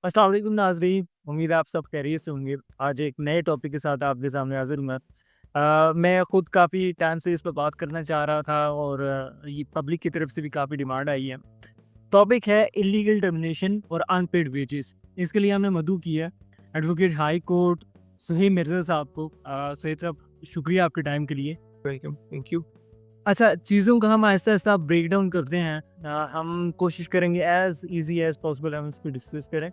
अस्सलाम वालेकुम नाज़रीन, उम्मीद है आप सब खैरियत से होंगे। आज एक नए टॉपिक के साथ आपके सामने हाज़िर हूँ मैं। मैं खुद काफ़ी टाइम से इस पे बात करना चाह रहा था और ये पब्लिक की तरफ से भी काफ़ी डिमांड आई है। टॉपिक है इल्लीगल टर्मिनेशन और अनपेड वेजेस। इसके लिए हमने मदऊ किया है advocate high court Suhaib Mirza साहब को। सुहेब साहब, शुक्रिया आपके टाइम के लिए। Welcome, thank you. अच्छा, चीज़ों का हम आहिस्ता-आहिस्ता ब्रेक डाउन करते हैं। हम कोशिश करेंगे एज़ ईज़ी एज़ पॉसिबल हम इसको डिस्कस करें।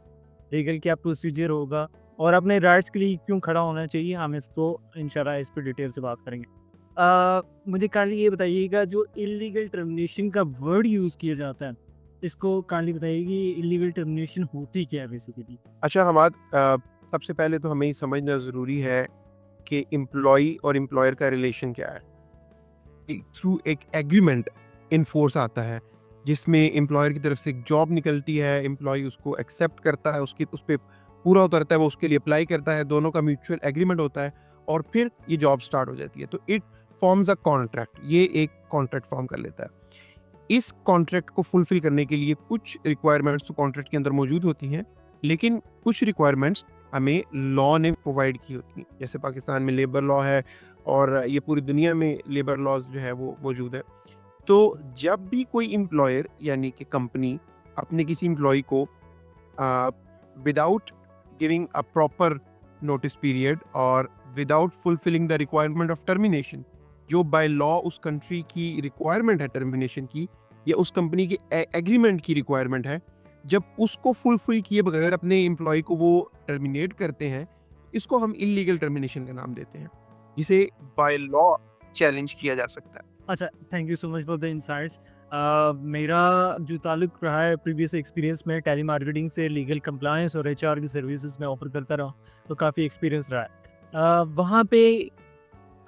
लीगल क्या प्रोसीजर होगा और अपने राइट्स के लिए क्यों खड़ा होना चाहिए, हम इसको इंशाल्लाह इस पे डिटेल से बात करेंगे। मुझे काइंडली ये बताइएगा, जो इल्लीगल टर्मिनेशन का वर्ड यूज़ किया जाता है, इसको काइंडली बताइए कि इल्लीगल टर्मिनेशन होती क्या है बेसिकली? अच्छा हमाद सबसे पहले तो हमें ये समझना ज़रूरी है कि एम्प्लॉयी और एम्प्लॉयर का रिलेशन क्या है। थ्रू एक एग्रीमेंट इन फोर्स आता है, जिसमें एम्प्लॉयर की तरफ से एक जॉब निकलती है, एम्प्लॉयी उसको एक्सेप्ट करता है, उसकी उस पे पूरा उतरता है, वो उसके लिए अप्लाई करता है, दोनों का म्यूचुअल एग्रीमेंट होता है और फिर ये जॉब स्टार्ट हो जाती है। तो इट फॉर्म्स अ कॉन्ट्रैक्ट, ये एक कॉन्ट्रैक्ट फॉर्म कर लेता है। इस कॉन्ट्रैक्ट को फुलफिल करने के लिए कुछ रिक्वायरमेंट्स तो कॉन्ट्रैक्ट के अंदर मौजूद होती हैं, लेकिन कुछ रिक्वायरमेंट्स हमें लॉ ने प्रोवाइड की होती हैं। जैसे पाकिस्तान में लेबर लॉ है और ये पूरी दुनिया में लेबर लॉज जो है वो मौजूद है। तो जब भी कोई एम्प्लॉयर यानी कि कंपनी अपने किसी एम्प्लॉय को without giving a proper notice period और without fulfilling the requirement of termination, जो बाय लॉ उस कंट्री की रिक्वायरमेंट है टर्मिनेशन की या उस कंपनी के एग्रीमेंट की रिक्वायरमेंट है, जब उसको फुलफिल किए बगैर अपने एम्प्लॉय को वो टर्मिनेट करते हैं, इसको हम इलीगल टर्मिनेशन का नाम देते हैं, जिसे बाय लॉ चैलेंज किया जा सकता है। अच्छा, thank you so much for the insights. मेरा जो ताल्लुक रहा है प्रीवियस एक्सपीरियंस में टेलीमार्केटिंग से लीगल कंप्लायंस और एचआर की सर्विसेज में ऑफर करता रहा, तो काफ़ी एक्सपीरियंस रहा है। वहाँ पे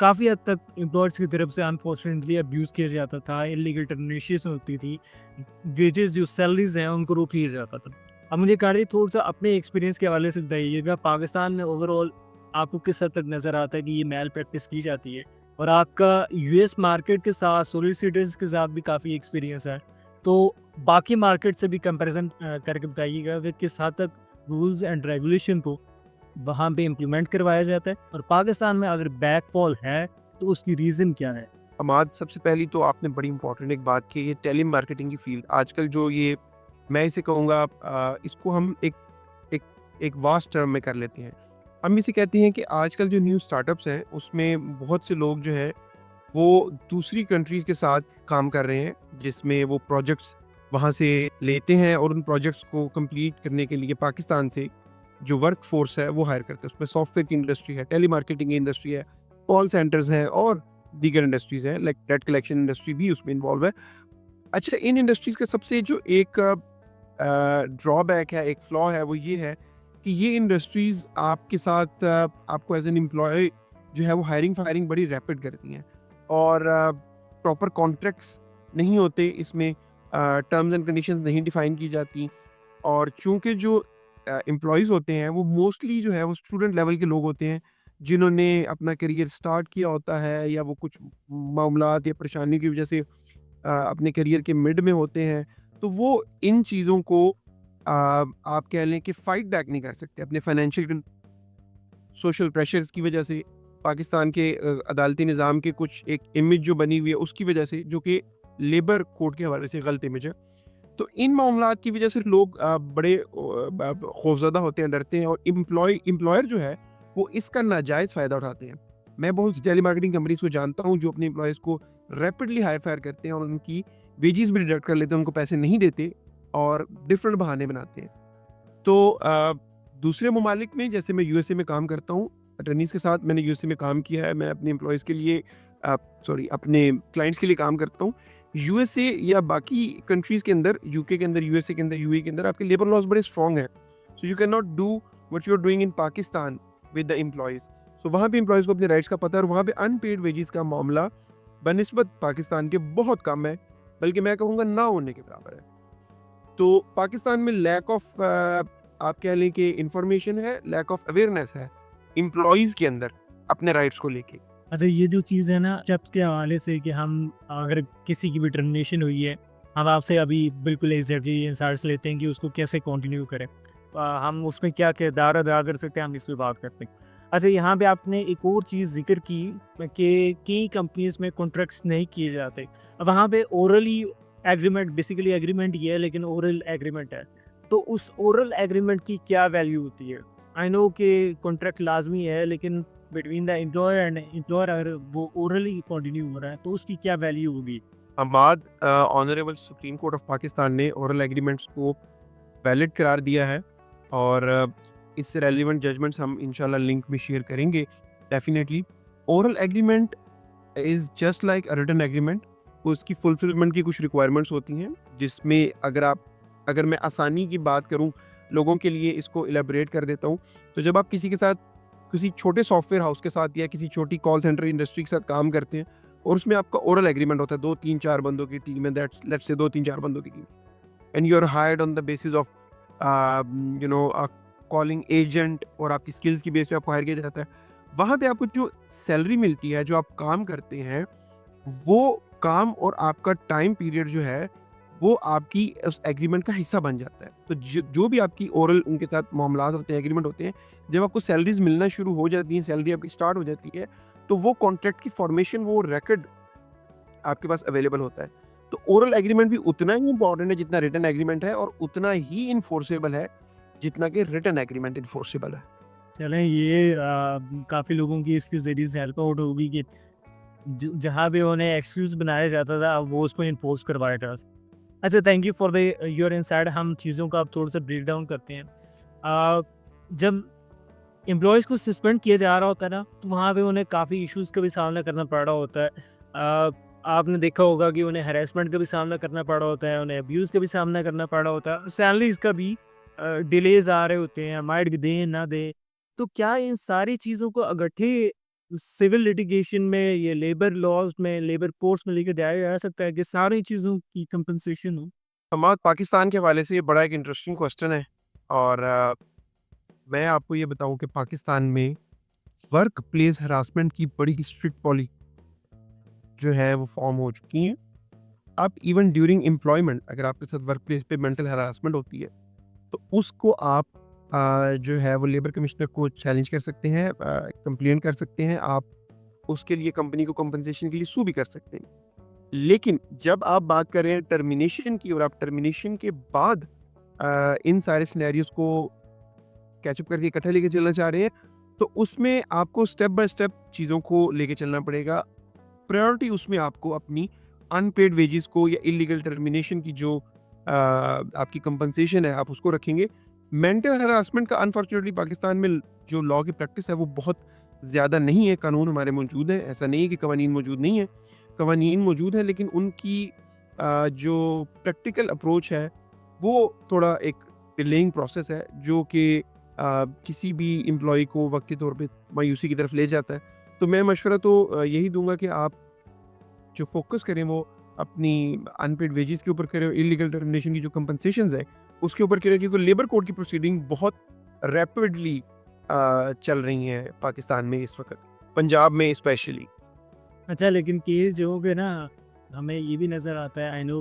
काफ़ी हद तक एम्प्लॉयर्स की तरफ से अनफॉर्चुनेटली अब्यूज़ किया जाता था, इल्लीगल टर्मिनेशंस होती थी, वेजेस जो सैलरीज़ हैं उनको रोक लिया जाता था। अब मुझे काइंडली थोड़ा-सा अपने एक्सपीरियंस के हवाले से बताइएगा, पाकिस्तान में ओवरऑल आपको किस हद तक नज़र आता है कि ये मैल प्रैक्टिस की जाती है? और आपका यूएस मार्केट के साथ सॉलिसिटर्स के साथ भी काफ़ी एक्सपीरियंस है। तो बाकी मार्केट से भी कंपैरिज़न करके बताइएगा कि किस हद तक रूल्स एंड रेगुलेशन को वहाँ पे इम्प्लीमेंट करवाया जाता है, और पाकिस्तान में अगर बैकफॉल है तो उसकी रीज़न क्या है? अमाद, सबसे पहली तो आपने बड़ी इंपॉर्टेंट एक बात की, ये टेली मार्केटिंग की फील्ड आजकल जो ये मैं इसे कहूँगा, इसको हम एक एक वास्ट टर्म में कर लेते हैं। हम इसे कहते हैं कि आजकल जो न्यू स्टार्टअप्स हैं उसमें बहुत से लोग जो है वो दूसरी कंट्रीज के साथ काम कर रहे हैं, जिसमें वो प्रोजेक्ट्स वहाँ से लेते हैं और उन प्रोजेक्ट्स को कंप्लीट करने के लिए पाकिस्तान से जो वर्क फोर्स है वो हायर करते हैं। उसमें सॉफ्टवेयर की इंडस्ट्री है, टेली मार्केटिंग की इंडस्ट्री है, कॉल सेंटर्स हैं और दीगर इंडस्ट्रीज हैं, लाइक डेट कलेक्शन इंडस्ट्री भी उसमें इन्वॉल्व है। अच्छा, इन इंडस्ट्रीज का सबसे जो एक ड्रॉबैक है, एक फ्लॉ है, वो ये है कि ये इंडस्ट्रीज आपके साथ आपको एज एन एम्प्लॉय जो है वो हायरिंग फायरिंग बड़ी रैपिड करती हैं और प्रॉपर कॉन्ट्रैक्ट्स नहीं होते इसमें, टर्म्स एंड कंडीशंस नहीं डिफाइन की जाती। और चूंकि जो एम्प्लॉयज़ होते हैं वो मोस्टली जो है वो स्टूडेंट लेवल के लोग होते हैं, जिन्होंने अपना करियर स्टार्ट किया होता है या वो कुछ मामलात या परेशानी की वजह से अपने करियर के मिड में होते हैं, तो वो इन चीज़ों को आप कह लें कि फाइट बैक नहीं कर सकते अपने फाइनेंशियल सोशल प्रेशर्स की वजह से, पाकिस्तान के अदालती निज़ाम के कुछ एक इमेज जो बनी हुई है उसकी वजह से, जो कि लेबर कोड के हवाले से गलत इमेज है। तो इन मामलात की वजह से लोग बड़े खौफज़दा होते हैं, डरते हैं और एम्प्लॉयर जो है वो इसका नाजायज़ फ़ायदा उठाते हैं। मैं बहुत टेली मार्केटिंग कंपनीज़ को जानता हूँ जो अपने एम्प्लॉयज़ को रैपिडली हायर फायर करते हैं और उनकी वेजेस भी डिडक्ट कर लेते हैं, उनको पैसे नहीं देते और डिफरेंट बहाने बनाते हैं। तो दूसरे ममालिक में, जैसे मैं यूएसए में काम करता हूँ, अटर्नीज़ के साथ मैंने यूएसए में काम किया है, मैं अपने एम्प्लॉयज़ के लिए सॉरी अपने क्लाइंट्स के लिए काम करता हूँ। यूएसए या बाकी कंट्रीज़ के अंदर, यूके के अंदर, यूएसए के अंदर, यूएई के अंदर आपके लेबर लॉज़ बड़े स्ट्रॉन्ग हैं। So you can not do what you are doing in Pakistan with the employees. So वहाँ पे एम्प्लॉयज़ को अपने राइट्स का पता है और वहाँ पे अनपेड वेजेस का मामला बनिस्बत पाकिस्तान के बहुत कम है, बल्कि मैं कहूँगा ना होने के बराबर है। तो पाकिस्तान में लैक ऑफ आप कह लें कि इंफॉर्मेशन है, लैक ऑफ अवेयरनेस है एम्प्लॉयज़ के अंदर अपने राइट्स को लेके। अच्छा, ये जो चीज़ है ना स्टेप्स के हवाले से कि हम अगर किसी की भी टर्मिनेशन हुई है, हम आपसे अभी बिल्कुल एग्ज़ैक्टली इंसाइट्स लेते हैं कि उसको कैसे कंटिन्यू करें। हम उसमें क्या किरदार अदा कर सकते हैं, हम इस पे बात करते हैं। अच्छा, यहाँ पे आपने एक और चीज़ ज़िक्र की कि कई कंपनीज़ में कॉन्ट्रैक्ट्स नहीं किए जाते। वहाँ पे ओरली एग्रीमेंट, बेसिकली एग्रीमेंट ये है लेकिन ओरल एग्रीमेंट है। तो उस ओरल एग्रीमेंट की क्या वैल्यू होती है? आई नो कि कॉन्ट्रैक्ट लाज़मी है, लेकिन between the employer and employer अगर वो ओरली कंटिन्यू हो रहा है तो उसकी क्या वैल्यू होगी? Hammad honourable supreme court of Pakistan ने ओरल एग्रीमेंट्स को वैलिड करार दिया है और इससे रेलिवेंट जजमेंट्स हम इंशाल्लाह लिंक में शेयर करेंगे definitely. Oral agreement is just like a written agreement. उसकी फुलफिलमेंट की कुछ रिक्वायरमेंट्स होती हैं, जिसमें अगर मैं आसानी की बात करूं, लोगों के लिए इसको इलेबरेट कर देता हूं। तो जब आप किसी के साथ, किसी छोटे सॉफ्टवेयर हाउस के साथ या किसी छोटी कॉल सेंटर इंडस्ट्री के साथ काम करते हैं और उसमें आपका ओरल एग्रीमेंट होता है, 2-3-4 बंदों की टीम है, दैट्स लेट्स से 2-3-4 बंदों की team, and you are hired on the basis of calling agent, और आपकी स्किल्स की बेस पे आपको हायर किया जाता है। वहाँ पे आपको जो सैलरी मिलती है, जो आप काम करते हैं, वो काम और आपका टाइम पीरियड जो है, वो आपकी उस एग्रीमेंट का हिस्सा बन जाता है। तो जो भी आपकी ओरल उनके साथ मामलात होते हैं, एग्रीमेंट होते हैं, जब आपको सैलरीज मिलना शुरू हो जाती हैं, सैलरी आपकी स्टार्ट हो जाती है, तो वो कॉन्ट्रैक्ट की फॉर्मेशन, वो रिकॉर्ड आपके पास अवेलेबल होता है। तो ओरल एग्रीमेंट भी उतना ही इंपॉर्टेंट है जितना रिटन एग्रीमेंट है, और उतना ही इन्फोर्सेबल है जितना कि रिटन एग्रीमेंट इन्फोर्सेबल है। चलें, ये काफ़ी लोगों की इसके ज़रिए से हेल्प आउट होगी कि जहाँ भी उन्हें एक्सक्यूज़ बनाया जाता था, अब वो उसको इम्पोज़ करवाया जा सके। अच्छा, thank you for the your insight. हम चीज़ों का अब थोड़ा-सा ब्रेक डाउन करते हैं। जब एम्प्लॉइज़ को सस्पेंड किया जा रहा होता है ना, तो वहाँ पे उन्हें काफ़ी इश्यूज़ का भी सामना करना पड़ रहा होता है। आपने देखा होगा कि उन्हें हैरेसमेंट का भी सामना करना पड़ रहा होता है, उन्हें अब्यूज़ का भी सामना करना पड़ रहा होता है, सैलरीज़ का भी डिलेज़ आ रहे होते हैं, माइट दें, ना दें। तो क्या इन सारी चीज़ों को इकट्ठे सिविल लिटिगेशन में, ये लेबर लॉज़ में, लेबर कोर्ट्स में लेके जाया जा सकता है कि सारी चीज़ों की कंपनसेशन हो? हमाद, पाकिस्तान के हवाले से ये बड़ा एक इंटरेस्टिंग क्वेश्चन है, और मैं आपको ये बताऊं कि पाकिस्तान में वर्क प्लेस हरासमेंट की बड़ी स्ट्रिक्ट पॉलिसी जो है वो फॉर्म हो चुकी हैं। आप इवन ड्यूरिंग एम्प्लॉयमेंट, अगर आपके साथ वर्क प्लेस पे मेंटल हरासमेंट होती है, तो उसको आप जो है वो लेबर कमिश्नर को चैलेंज कर सकते हैं, कंप्लेन कर सकते हैं, आप उसके लिए कंपनी को कंपनसेशन के लिए सू भी कर सकते हैं। लेकिन जब आप बात कर रहे हैं टर्मिनेशन की, और आप टर्मिनेशन के बाद इन सारे सिनेरियोज को कैचअप करके इकट्ठा लेके चलना चाह रहे हैं, तो उसमें आपको स्टेप बाय स्टेप चीज़ों को लेके चलना पड़ेगा। प्रायोरिटी उसमें आपको अपनी अनपेड वेजेस को या इलीगल टर्मिनेशन की जो आपकी कंपनसेशन है, आप उसको रखेंगे। मेंटल हरासमेंट का अनफॉर्चुनेटली पाकिस्तान में जो लॉ की प्रैक्टिस है वो बहुत ज़्यादा नहीं है। कानून हमारे मौजूद हैं, ऐसा नहीं है कि कवानीन मौजूद नहीं है, कवानीन मौजूद है, लेकिन उनकी जो प्रैक्टिकल अप्रोच है वो थोड़ा एक डिलेइंग प्रोसेस है, जो कि किसी भी एम्प्लॉय को वक्ती तौर पे मायूसी की तरफ ले जाता है। तो मैं मशवरा तो यही दूंगा कि आप जो फोकस करें वो अपनी अनपेड वेजेस के ऊपर करें, इलीगल टर्मिनेशन की जो कंपनसेशंस है उसके ऊपर करें, क्योंकि लेबर कोड की प्रोसीडिंग बहुत रैपिडली चल रही हैं पाकिस्तान में इस वक्त, पंजाब में स्पेशली। अच्छा, लेकिन केस जो पे ना, हमें ये भी नज़र आता है, आई नो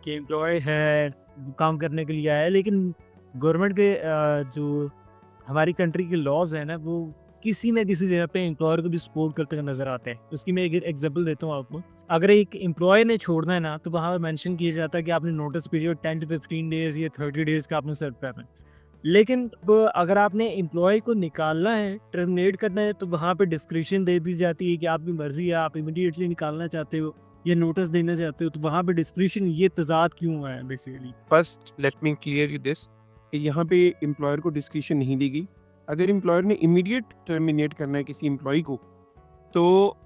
कि एम्प्लॉय है, वो काम करने के लिए आया है, लेकिन गवर्नमेंट के जो हमारी कंट्री के लॉज़ हैं ना, वो किसी न किसी जगह पे एम्प्लॉयर को भी सपोर्ट करते हुए नज़र आते हैं। उसकी मैं एक एग्ज़ाम्पल देता हूँ आपको। अगर एक एम्प्लॉय ने छोड़ना है ना, तो वहाँ पे मेंशन किया जाता है कि आपने नोटिस पीरियड 10 टू 15 डेज़ या 30 डेज़ का आपने सर्व करना है। लेकिन अगर आपने एम्प्लॉय को निकालना है, टर्मिनेट करना है, तो वहाँ पे डिस्क्रिशन दे दी जाती है कि आपकी मर्ज़ी है, आप इमीडिएटली निकालना चाहते हो या नोटिस देना चाहते हो, तो वहाँ पे डिस्क्रिशन, ये तज़ाद क्यों हुआ है basically? First let me clear you this, कि यहाँ पे एम्प्लॉयर को डिस्क्रिशन नहीं दी गई। अगर एम्प्लॉयर ने इमीडिएट टर्मिनेट करना है किसी एम्प्लॉय को, तो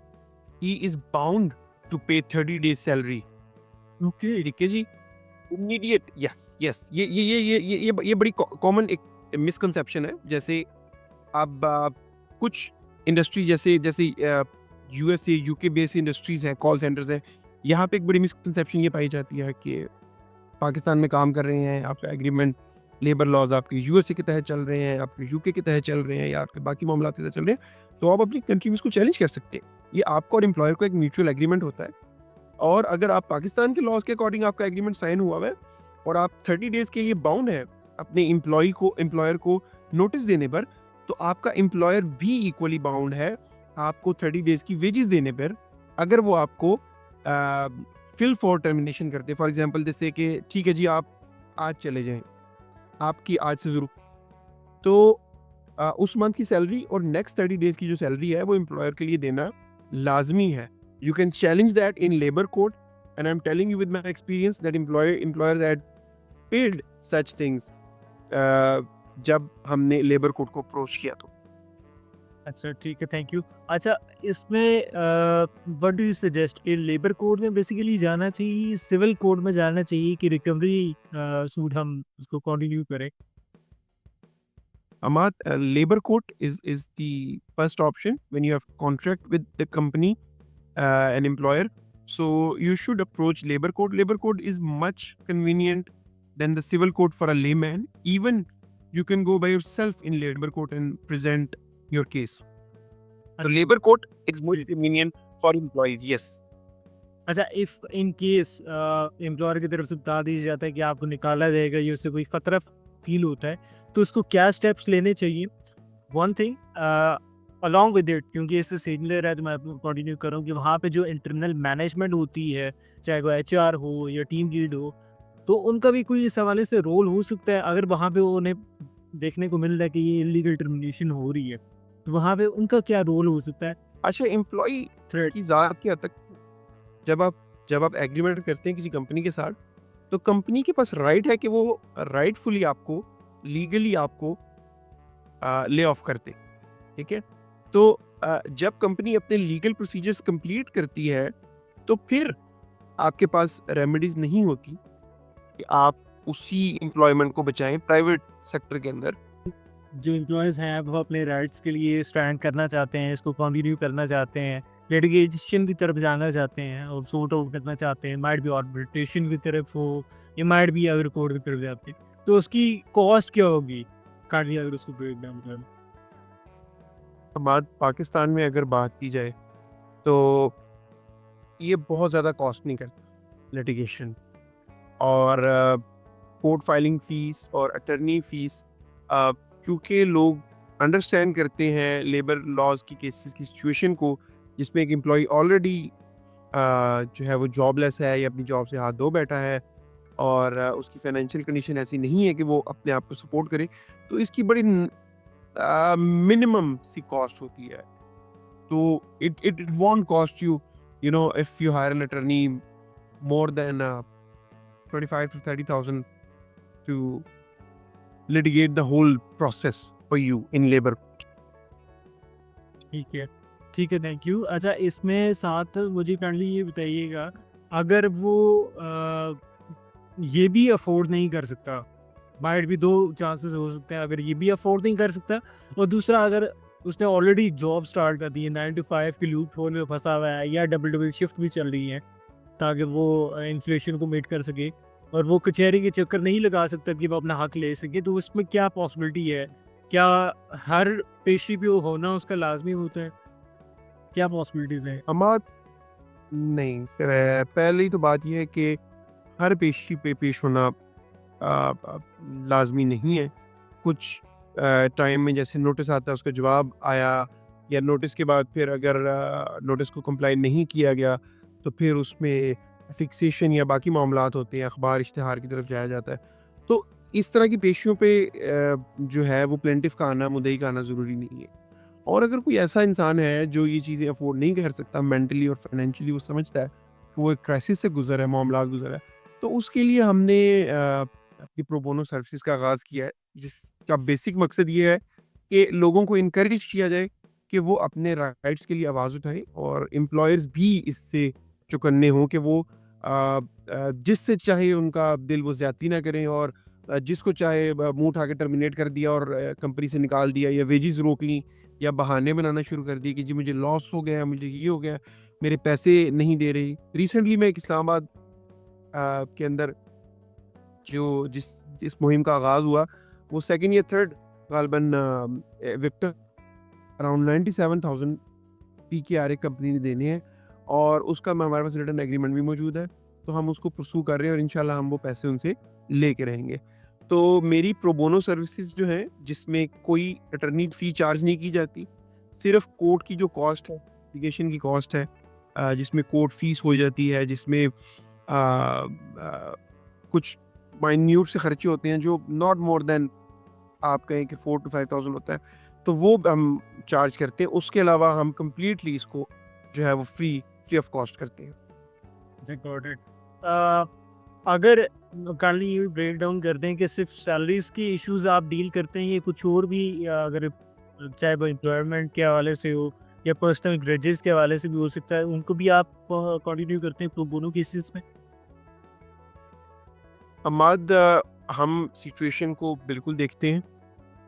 ही इज बाउंड टू पे 30 डेज सैलरी। ओके। ठीक है जी, इमीडिएट, यस यस, ये बड़ी कॉमन एक मिसकंसेप्शन है। जैसे अब कुछ इंडस्ट्री जैसे जैसे यूएसए यूके बेस्ड इंडस्ट्रीज हैं, कॉल सेंटर्स हैं, यहाँ पे एक बड़ी मिसकंसेप्शन ये पाई जाती है कि पाकिस्तान में काम कर रहे हैं, आपका एग्रीमेंट, लेबर लॉज आपके यूएसए के तहत चल रहे हैं, आपके यूके के तहत चल रहे हैं, या आपके बाकी मामला के तहत चल रहे हैं, तो आप अपनी कंट्री में इसको चैलेंज कर सकते हैं। ये आपका और एम्प्लॉयर को एक म्यूचुअल एग्रीमेंट होता है, और अगर आप पाकिस्तान के लॉज के अकॉर्डिंग आपका एग्रीमेंट साइन हुआ है और आप 30 डेज के लिए बाउंड है, अपने एम्प्लॉयर को नोटिस देने पर, तो आपका एम्प्लॉयर भी इक्वली बाउंड है आपको 30 डेज की वेजेस देने पर, अगर वो आपको फिल फॉर टर्मिनेशन करते हैं। फॉर एग्जांपल जैसे कि ठीक है जी, आप आज चले जाएं, आपकी आज से ज़रूर, तो उस मंथ की सैलरी और नेक्स्ट 30 डेज की जो सैलरी है वो एम्प्लॉयर के लिए देना लाजमी है। You can challenge that in labour code, and I am telling you with my experience that employers had paid such things जब हमने लेबर कोड को अप्रोच किया तो। अच्छा, ठीक है, थैंक यू। अच्छा, इसमें व्हाट डू यू सजेस्ट कि लेबर कोड में बेसिकली जाना चाहिए, सिविल कोड में जाना चाहिए कि रिकवरी सूट हम उसको कंटिन्यू करें? Ahmad, labor court is the first option when you have contract with the company, an employer. So you should approach labor court. Labor court is much convenient than the civil court for a layman. Even you can go by yourself in labor court and present your case. So labor court is more convenient for employees. Yes. अच्छा, if in case employer की तरफ से बता दिया जाता है कि आपको निकाला जाएगा या उससे कोई खतरा फील होता है, तो उसको क्या स्टेप्स लेने चाहिए? One thing along with it, क्योंकि इससे सिमिलर है तो मैं कंटिन्यू कर रहा हूँ कि वहाँ पे जो इंटरनल मैनेजमेंट होती है, चाहे वो एचआर हो या टीम लीड हो, तो उनका भी कोई इस हवाले से रोल हो सकता है अगर वहाँ पे उन्हें देखने को मिल रहा है कि ये इलीगल टर्मिनेशन हो रही है, तो वहाँ पे उनका क्या रोल हो सकता है? अच्छा, एम्प्लॉय थ्रेड। की ज़ात की हद तक जब आप एग्रीमेंट करते हैं किसी कंपनी के साथ, तो कंपनी के पास राइट है कि वो राइटफुली आपको लीगली आपको ले ऑफ करते, ठीक है? तो जब कंपनी अपने लीगल प्रोसीजर्स कंप्लीट करती है, तो फिर आपके पास रेमेडीज नहीं होती कि आप उसी एम्प्लॉयमेंट को बचाएं प्राइवेट सेक्टर के अंदर। जो एम्प्लॉयज़ हैं वो अपने राइट्स के लिए स्टैंड करना चाहते हैं, इसको कंटिन्यू करना चाहते हैं, लिटिगेशन की तरफ जाना चाहते हैं और सॉर्ट आउट करना चाहते हैं, माइट बी आर्बिट्रेशन की तरफ हो, ये माइट बी अगर कोर्ट की तरफ जाते हैं, तो उसकी कॉस्ट क्या होगी? काइंडली अगर उसको ब्रेक डाउन करें। बात पाकिस्तान में अगर बात की जाए, तो ये बहुत ज़्यादा कॉस्ट नहीं करता लिटिगेशन, और कोर्ट फाइलिंग फ़ीस और अटर्नी फ़ीस, क्योंकि लोग अंडरस्टैंड करते हैं लेबर लॉज की केसेस की सिचुएशन को, जिसमें एक एम्प्लॉय ऑलरेडी जो है वो जॉबलेस है या अपनी जॉब से हाथ धो बैठा है, और उसकी फाइनेंशियल कंडीशन ऐसी नहीं है कि वो अपने आप को सपोर्ट करे, तो इसकी बड़ी मिनिमम सी कॉस्ट होती है। तो it won't cost you, you know, if you hire an attorney more than 25 to 30,000 to litigate the whole process for you in labor. ठीक है, ठीक है, थैंक यू। अच्छा, इसमें साथ मुझे काइंडली ये बताइएगा, अगर वो ये भी अफोर्ड नहीं कर सकता, माइट भी 2 चांसेस हो सकते हैं, अगर ये भी अफोर्ड नहीं कर सकता और दूसरा अगर उसने ऑलरेडी जॉब स्टार्ट कर दी है, 9 टू 5 की लूप होल में फँसा हुआ है या डबल शिफ्ट भी चल रही है ताकि वो इन्फ्लेशन को मीट कर सके और वो कचहरी के चक्कर नहीं लगा सकता कि वो अपना हक ले सके, तो उसमें क्या पॉसिबिलिटी है? क्या हर पेशी पे वो होना उसका लाज़मी होता है? क्या पॉसिबिलिटीज़ हैं? हमार नहीं, पहली तो बात यह है कि हर पेशी पे पेश होना लाजमी नहीं है। कुछ टाइम में जैसे नोटिस आता है, उसका जवाब आया, या नोटिस के बाद फिर अगर नोटिस को कंप्लाई नहीं किया गया, तो फिर उसमें फिक्सेशन या बाकी मामलात होते हैं, अखबार इश्तिहार की तरफ जाया जाता है। तो इस तरह की पेशियों पे जो है वो प्लेंटिफ का आना, मुद्दई का आना ज़रूरी नहीं है। और अगर कोई ऐसा इंसान है जो ये चीज़ें अफोर्ड नहीं कर सकता, मेंटली और फाइनेंशियली वो समझता है कि वो एक क्राइसिस से गुजर है, मामलात गुजर है, तो उसके लिए हमने अपनी प्रो बोनो सर्विसेज का आगाज़ किया है, जिसका बेसिक मकसद ये है कि लोगों को इनकरेज किया जाए कि वो अपने राइट्स के लिए आवाज़ उठाएं, और एम्प्लॉयर्स भी इससे चौकन्ने हों कि वो जिससे चाहे उनका दिल वो ज़्यादती ना करें, और जिसको चाहे मुंह उठा के टर्मिनेट कर दिया और कंपनी से निकाल दिया, या वेजेस रोक ली, या बहाने बनाना शुरू कर दिए कि जी मुझे लॉस हो गया, मुझे ये हो गया, मेरे पैसे नहीं दे रही। रिसेंटली मैं एक इस्लामाबाद के अंदर जो जिस मुहिम का आगाज़ हुआ, वो सेकंड या थर्ड गालबन विक्टर अराउंड 97,000 PKR एक कंपनी ने देने हैं, और उसका हमारे पास रिटन एग्रीमेंट भी मौजूद है, तो हम उसको परसू कर रहे हैं और इंशाल्लाह हम वो पैसे उनसे लेके रहेंगे। तो मेरी प्रो बोनो सर्विसेज जो हैं, जिसमें कोई अटर्नी फ़ी चार्ज नहीं की जाती, सिर्फ़ कोर्ट की जो कॉस्ट है, लिटिगेशन की कॉस्ट है, जिसमें कोर्ट फ़ीस हो जाती है, जिसमें कुछ माइन्यूट से खर्चे होते हैं जो नॉट मोर देन आप कहें कि 4 to 5,000 होता है, तो वो हम चार्ज करते हैं। उसके अलावा हम कंप्लीटली इसको जो है वो फ्री ऑफ कॉस्ट करते हैं। Got it. अगर काइंडली ये ब्रेक डाउन कर दें कि सिर्फ सैलरीज के इश्यूज आप डील करते हैं, ये कुछ और भी अगर चाहे वो एम्प्लॉयमेंट के हवाले से हो या पर्सनल ग्रजेस के हवाले से भी हो सकता है, उनको भी आप कंटिन्यू करते हैं प्रो बोनो केसेस में? अमाद, हम सिचुएशन को बिल्कुल देखते हैं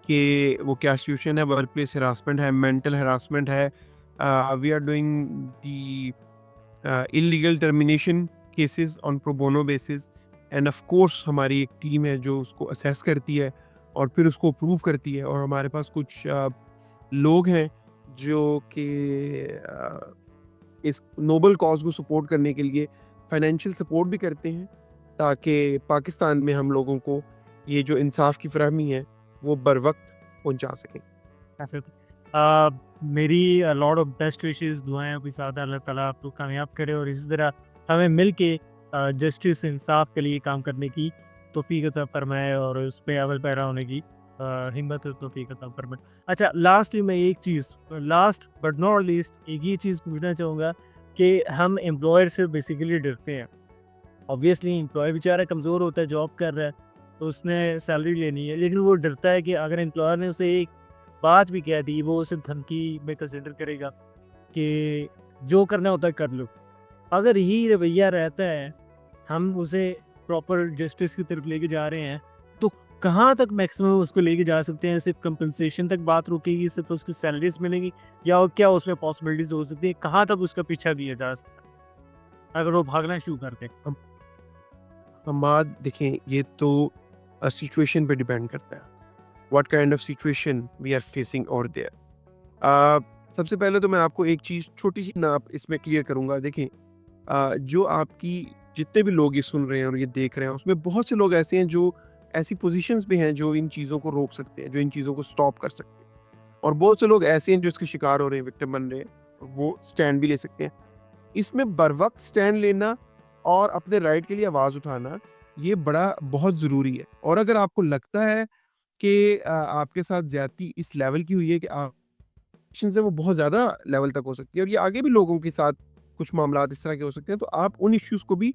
कि वो क्या सिचुएशन है। वर्क प्लेस हरासमेंट है, मेंटल हरासमेंट है, we are doing the illegal termination cases on pro bono basis, and of course हमारी एक टीम है जो उसको असेस करती है और फिर उसको अप्रूव करती है। और हमारे पास कुछ लोग हैं जो कि इस नोबल कॉज को सपोर्ट करने के लिए फाइनेंशियल सपोर्ट भी करते हैं, ताकि पाकिस्तान में हम लोगों को ये जो इंसाफ की फरहमी है वो बर वक्त पहुंचा सकें। ऐसे मेरी लॉट ऑफ बेस्ट विशेस, दुआएं आपके साथ हैं। अल्लाह ताला आपको कामयाब करे और इसी तरह हमें मिल के जस्टिस इंसाफ के लिए काम करने की तौफीक अता फरमाए और उस पर अमल पैरा होने की हिम्मत और तौफीक अता फरमाए। अच्छा, लास्टली मैं एक चीज़, लास्ट बट नॉट लीस्ट, एक ही चीज़ पूछना चाहूँगा कि हम एम्प्लॉयर से बेसिकली डरते हैं। ऑब्वियसली एम्प्लॉय बेचारा कमज़ोर होता है, जॉब कर रहा है, तो उसने सैलरी लेनी है, लेकिन वो डरता है कि अगर एम्प्लॉयर ने उसे एक बात भी कह दी, वो उसे धमकी में कंसिडर करेगा कि जो करना होता है कर लो। अगर यही रवैया रहता है, हम उसे प्रॉपर जस्टिस की तरफ लेके जा रहे हैं, तो कहाँ तक मैक्सिमम उसको लेके जा सकते हैं? सिर्फ कंपनसेशन तक बात रुकेगी, सिर्फ उसकी सैलरीज मिलेंगी, या और क्या उसमें पॉसिबिलिटीज हो सकती है? कहाँ तक उसका पीछा किया जा सकता है अगर वो भागना शुरू कर दे? हम हमाद देखें, ये तो सिचुएशन पे डिपेंड करता है, what kind of situation we are facing over there. सबसे पहले तो मैं आपको एक चीज़ छोटी सी ना आप इसमें क्लियर करूंगा। देखें, जो आपकी जितने भी लोग ये सुन रहे हैं और ये देख रहे हैं, उसमें बहुत से लोग ऐसे हैं जो ऐसी पोजीशंस पे हैं जो इन चीज़ों को रोक सकते हैं, जो इन चीज़ों को स्टॉप कर सकते हैं, और बहुत से लोग ऐसे हैं जो इसके शिकार हो रहे हैं, विक्टिम बन रहे हैं, वो स्टैंड भी ले सकते हैं। इसमें बर वक्त स्टैंड लेना और अपने राइट के लिए आवाज़ उठाना, ये बड़ा बहुत ज़रूरी है। और अगर आपको लगता है कि आपके साथ ज़्यादती इस लेवल की हुई है कि आप से वो बहुत ज़्यादा लेवल तक हो सकती है और ये आगे भी लोगों के साथ कुछ मामलात इस तरह के हो सकते हैं, तो आप उन इश्यूज़ को भी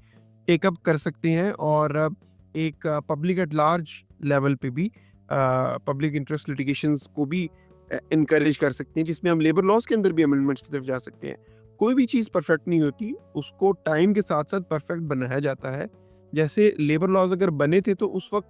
टेक अप कर सकते हैं और एक पब्लिक एट लार्ज लेवल पे भी पब्लिक इंटरेस्ट लिटिगेशंस को भी एनकरेज कर सकते हैं, जिसमें हम लेबर लॉज के अंदर भी अमेंडमेंट्स की तरफ जा सकते हैं। कोई भी चीज़ परफेक्ट नहीं होती, उसको टाइम के साथ साथ परफेक्ट बनाया जाता है। जैसे लेबर लॉज अगर बने थे तो उस वक्त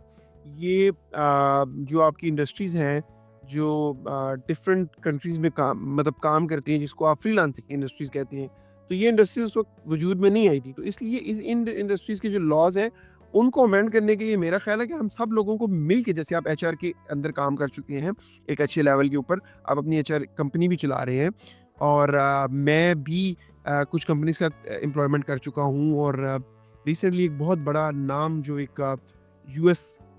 ये जो आपकी इंडस्ट्रीज़ हैं, जो डिफरेंट कंट्रीज़ में काम करती हैं, जिसको आप फ्रीलांसिंग इंडस्ट्रीज़ कहते हैं, तो ये इंडस्ट्रीज़ उस वक्त वजूद में नहीं आई थी। तो इसलिए इन इंडस्ट्रीज़ के जो लॉज हैं, उनको अमेंड करने के लिए मेरा ख्याल है कि हम सब लोगों को मिल के, जैसे आप एचआर के अंदर काम कर चुके हैं एक अच्छे लेवल के ऊपर, आप अपनी एचआर कंपनी भी चला रहे हैं, और मैं भी कुछ कंपनीज का एम्प्लॉयमेंट कर चुका हूँ, और रिसेंटली एक बहुत बड़ा नाम जो एक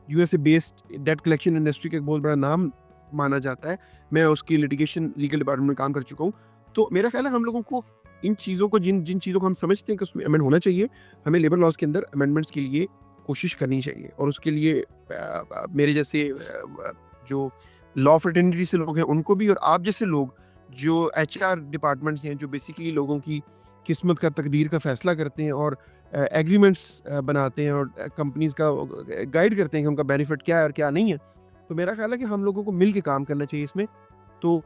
USA based debt collection industry का एक बहुत बड़ा नाम माना जाता है, मैं उसकी लिटिगेशन लीगल डिपार्टमेंट में काम कर चुका हूँ। तो मेरा ख्याल है हम लोगों को इन चीज़ों को, जिन जिन चीज़ों को हम समझते हैं कि उसमें अमेंड होना चाहिए, हमें लेबर लॉज के अंदर अमेंडमेंट्स के लिए कोशिश करनी चाहिए। और उसके लिए मेरे जैसे जो लॉ फ्रेटर्निटी से लोग हैं उनको भी, और आप जैसे लोग जो एचआर डिपार्टमेंट्स हैं, जो बेसिकली लोगों की किस्मत का, तकदीर का फैसला करते हैं और एग्रीमेंट्स बनाते हैं और कंपनीज का गाइड करते हैं कि उनका बेनिफिट क्या है और क्या नहीं है, तो मेरा ख्याल है कि हम लोगों को मिल के काम करना चाहिए इसमें, तो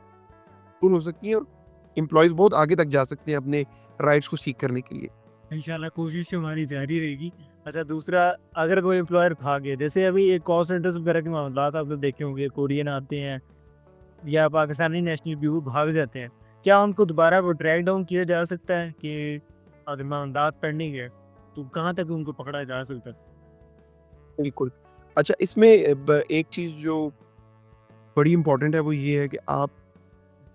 हो सकती है और एम्प्लॉयज़ बहुत आगे तक जा सकते हैं अपने राइट्स को सीख करने के लिए। इंशाल्लाह कोशिश हमारी जारी रहेगी। अच्छा, दूसरा, अगर कोई एम्प्लॉयर भागे, जैसे अभी एक कॉल सेंटर्स वगैरह के मामलात आप लोग देखे होंगे, कोरियन आते हैं या पाकिस्तानी नेशनल ब्यूरो भाग जाते हैं, क्या उनको दोबारा वो ट्रैक डाउन किया जा सकता है कि अगर मामलात पढ़ने गए तो कहाँ तक उनको पकड़ा जा सकता है? बिल्कुल। अच्छा, इसमें एक चीज़ जो बड़ी इम्पोर्टेंट है वो ये है कि आप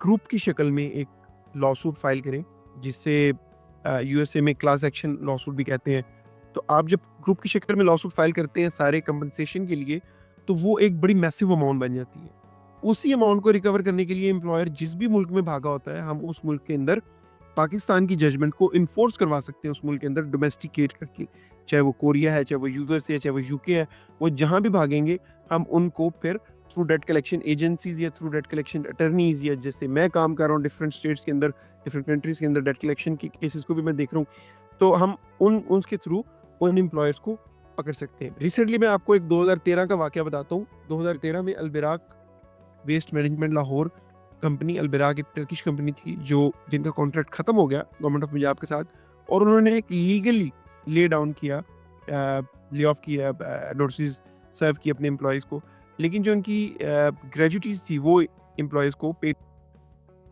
ग्रुप की शक्ल में एक लॉसूट फाइल करें, जिससे यूएसए में क्लास एक्शन लॉसूट भी कहते हैं। तो आप जब ग्रुप की शक्ल में लॉसूट फाइल करते हैं सारे कंपनसेशन के लिए, तो वो एक बड़ी मैसिव अमाउंट बन जाती है। उसी अमाउंट को रिकवर करने के लिए एम्प्लॉयर जिस भी मुल्क में भागा होता है, हम उस मुल्क के अंदर पाकिस्तान की जजमेंट को इन्फोर्स करवा सकते हैं उस मुल्क के अंदर डोमेस्टिकेट करके। चाहे वो कोरिया है, चाहे वो यूएस है, चाहे वो यूके है, वो जहाँ भी भागेंगे हम उनको फिर थ्रू डेट कलेक्शन एजेंसीज या थ्रू डेट कलेक्शन अटर्नीज, या जैसे मैं काम कर रहा हूँ डिफरेंट स्टेट्स के अंदर, डिफरेंट कंट्रीज के अंदर डेट कलेक्शन की केसेस को भी मैं देख रहा हूँ, तो हम उसके थ्रू उन एम्प्लॉयर्स को पकड़ सकते हैं। रिसेंटली मैं आपको एक 2013 का वाकया बताता हूँ। 2013 में अलबिराक वेस्ट मैनेजमेंट लाहौर कंपनी, अलबिराक एक टर्किश कंपनी थी जो जिनका कॉन्ट्रैक्ट खत्म हो गया गवर्नमेंट ऑफ पंजाब के साथ, और उन्होंने एक लीगली ले डाउन किया, ले ऑफ किया, नोटिस सर्व किए अपने एम्प्लॉयज़ को, लेकिन जो उनकी ग्रेजुइटीज थी वो एम्प्लॉयज़ को पे,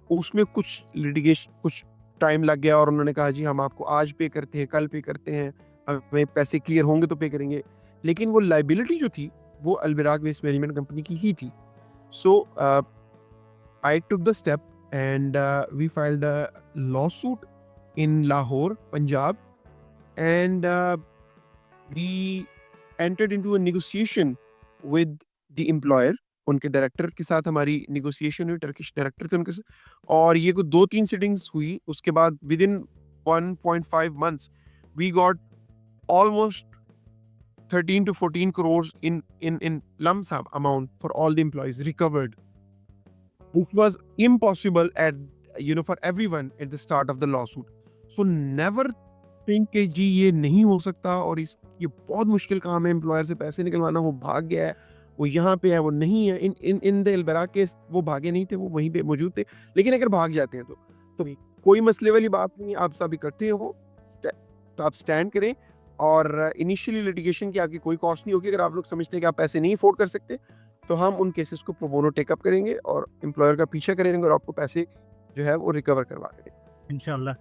उसमें कुछ लिटिगेशन, कुछ टाइम लग गया, और उन्होंने कहा जी हम आपको आज पे करते हैं, कल पे करते हैं, हमें पैसे क्लियर होंगे तो पे करेंगे, लेकिन वो लाइबिलिटी जो थी वो अलबिराक वेस्ट मैनेजमेंट कंपनी की ही थी। सो I took the step and we filed a lawsuit in Lahore, Punjab, and we entered into a negotiation with the employer. उनके डायरेक्टर के साथ हमारी नेगोशिएशन हुई, टर्किश डायरेक्टर थे उनके साथ, और ये कुछ 2-3 सिटिंग्स हुई। उसके बाद with in 1.5 months we got almost 13 to 14 crores in lump sum amount for all the employees recovered. It was impossible at for everyone at the start of the lawsuit. So never think कि जी ये नहीं हो सकता, और ये बहुत मुश्किल काम है एम्प्लॉयर से पैसे निकलवाना। वो भाग गया है, वो यहाँ पे है, वो नहीं है। इन द अलबिराक केस वो भागे नहीं थे, वो वहीं पे मौजूद थे। लेकिन अगर भाग जाते हैं तो कोई मसले वाली बात नहीं है। आप सब इकट्ठे हो तो आप स्टैंड करें, और इनिशियली लिटिगेशन की आपकी कोई कॉस्ट नहीं होगी। अगर आप लोग समझते हैं कि आप पैसे नहीं अफोर्ड कर सकते, तो हम उन केसेस को प्रो बोनो टेकअप करेंगे और एम्प्लॉयर का पीछा करेंगे, और आपको पैसे जो है वो रिकवर करवा देंगे। इंशाल्लाह।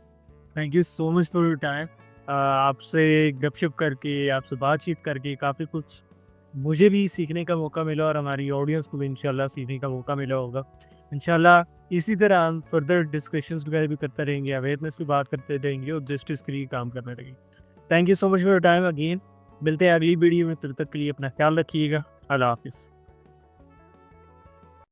Thank you so much for your time. आपसे गपशप करके, आपसे बातचीत करके काफ़ी कुछ मुझे भी सीखने का मौका मिला, और हमारी ऑडियंस को भी इंशाल्लाह सीखने का मौका मिला होगा। इंशाल्लाह इसी तरह हम फर्दर डिस्कशंस वगैरह भी करते रहेंगे, अवेयरनेस की बात करते रहेंगे, और जस्टिस के लिए काम करने रहेंगे। Thank you so much for your time again. मिलते हैं अगली वीडियो में, तब तक के लिए अपना ख्याल रखिएगा। अल्लाह हाफिज़।